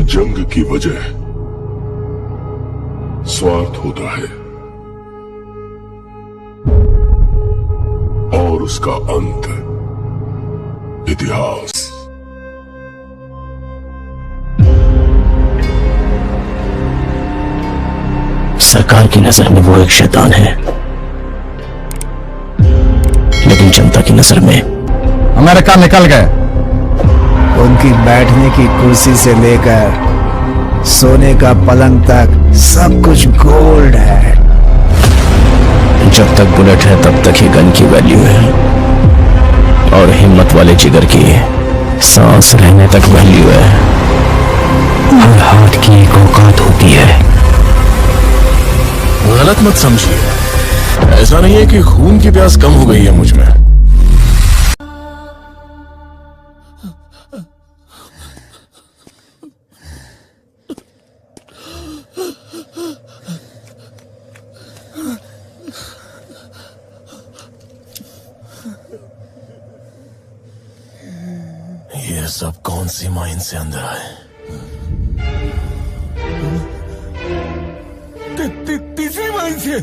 जंग की वजह स्वार्थ होता है और उसका अंत इतिहास। सरकार की नजर में वो एक शैतान है, लेकिन जनता की नजर में अमेरिका निकल गए। उनकी बैठने की कुर्सी से लेकर सोने का पलंग तक सब कुछ गोल्ड है। जब तक बुलेट है तब तक ही गन की वैल्यू है, और हिम्मत वाले जिगर की सांस रहने तक वैल्यू है। हर हाथ की एक औकात होती है। गलत मत समझिए, ऐसा नहीं है कि खून की प्यास कम हो गई है मुझ में। ये सब कौन सी माइंड से अंदर आए? तीसरी माइंड से।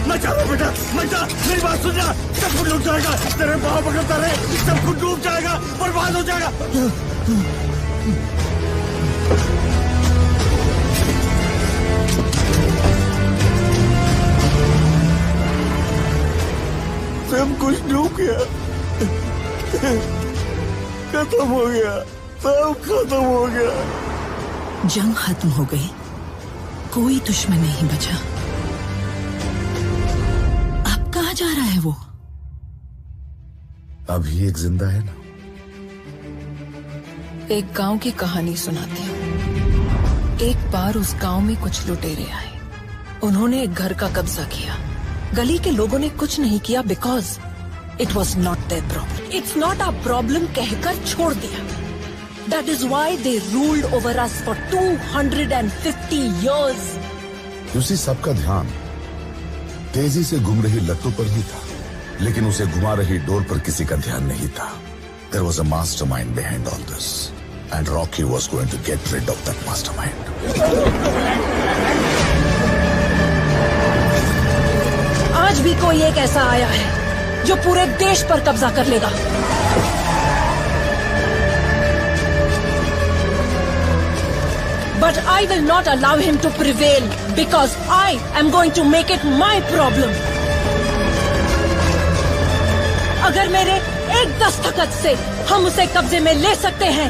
मत जाओ बेटा, मत जा, मेरी बात सुन जा। सब कुछ डूब जाएगा, तेरे पाँव पकड़ता रहे, सब कुछ डूब जाएगा, बर्बाद हो जाएगा। सब कुछ डूब गया, खत्म हो गया, सब खत्म हो गया। जंग खत्म हो गई, कोई दुश्मन नहीं बचा। अब कहाँ जा रहा है वो? अभी एक जिंदा है ना। एक गांव की कहानी सुनाती हूँ। एक बार उस गांव में कुछ लुटेरे आए। उन्होंने एक घर का कब्जा किया। गली के लोगों ने कुछ नहीं किया because it was not their problem. It's not a problem कहकर छोड़ दिया। That is why they ruled over us for 250 years. उसी सबका ध्यान तेजी से घूम रही लट्टू पर ही था, लेकिन उसे घुमा रही डोर पर किसी का ध्यान नहीं था। There was a mastermind behind all this, and Rocky was going to get rid of that mastermind. आज भी कोई एक ऐसा आया है जो पूरे देश पर कब्जा कर लेगा। But I will not allow him to prevail because I am going to make it my problem. अगर मेरे एक दस्तखत से हम उसे कब्जे में ले सकते हैं,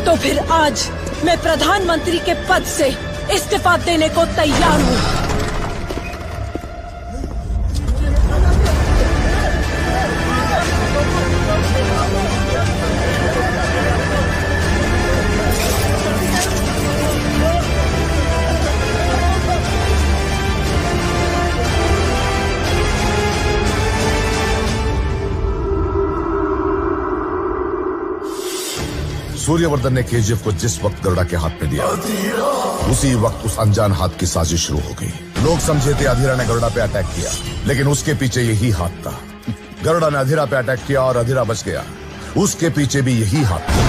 तो फिर आज मैं प्रधानमंत्री के पद से इस्तीफा देने को तैयार हूँ। सूर्यवर्धन ने केजीएफ को जिस वक्त गरुड़ा के हाथ में दिया, उसी वक्त उस अनजान हाथ की साजिश शुरू हो गई। लोग समझे थे अधीरा ने गरुड़ा पे अटैक किया, लेकिन उसके पीछे यही हाथ था। गरुड़ा ने अधीरा पे अटैक किया और अधीरा बच गया, उसके पीछे भी यही हाथ था।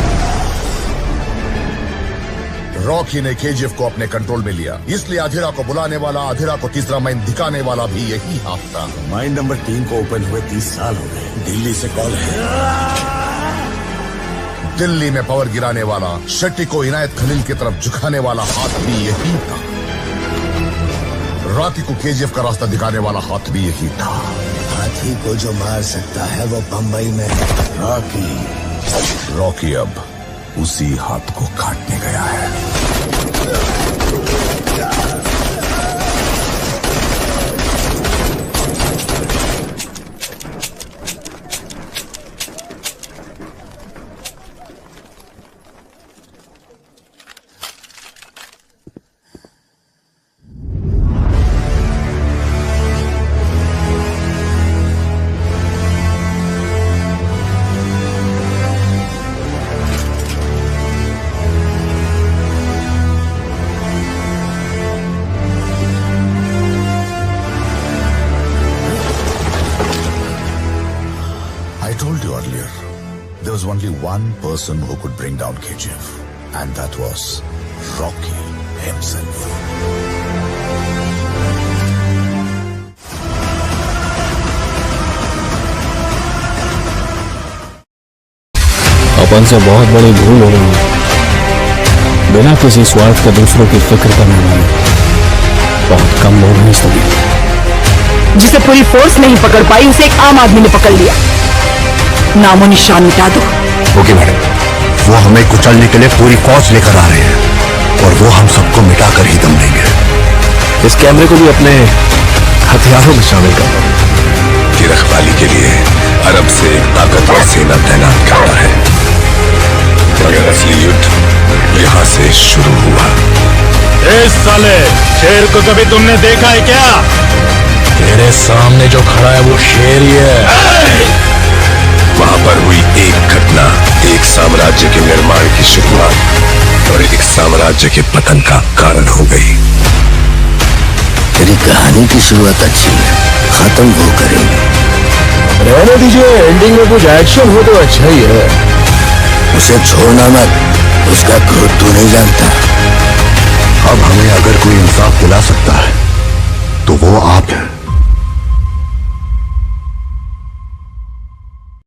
रॉकी ने केजीएफ को अपने कंट्रोल में लिया, इसलिए अधीरा को बुलाने वाला, अधीरा को तीसरा माइन दिखाने वाला भी यही हाथ था। माइन नंबर 3 को ओपन हुए 30 साल हो गए। दिल्ली से कॉल है। दिल्ली में पावर गिराने वाला, शेट्टी को इनायत खलील की तरफ झुकाने वाला हाथ भी यही था। रॉकी को केजीएफ का रास्ता दिखाने वाला हाथ भी यही था। हाथी को जो मार सकता है वो बंबई में रॉकी अब उसी हाथ को काटने गया है। one person who could bring down KGF, and that was Rocky himself. अपन से बहुत बड़ी भूल हो रही है। बिना किसी स्वार्थ के दूसरों की फिक्र करने वाले बहुत कम लोग हैं इस दुनिया। जिसे पूरी फोर्स नहीं पकड़ पाई उसे एक आम आदमी ने पकड़ लिया। नामो निशान मिटा दो। ओके मैडम, वो हमें कुचलने के लिए पूरी फौज लेकर आ रहे हैं और वो हम सबको मिटाकर ही दम देंगे। इस कैमरे को भी अपने हथियारों में शामिल कर लो। की रखवाली के लिए अरब से एक ताकतवर सेना तैनात करना है, मगर असली युद्ध यहाँ से शुरू हुआ। इस साले शेर को कभी तुमने देखा है क्या? तेरे सामने जो खड़ा है वो शेर ही है। वहां पर हुई एक घटना एक साम्राज्य के निर्माण की शुरुआत और एक साम्राज्य के पतन का कारण हो गई। तेरी कहानी की शुरुआत अच्छी है, खत्म वो करेंगे। रहने दीजिए, एंडिंग में कुछ एक्शन हो तो अच्छा ही है। उसे छोड़ना मत, उसका क्रोध तू नहीं जानता। अब हमें अगर कोई इंसान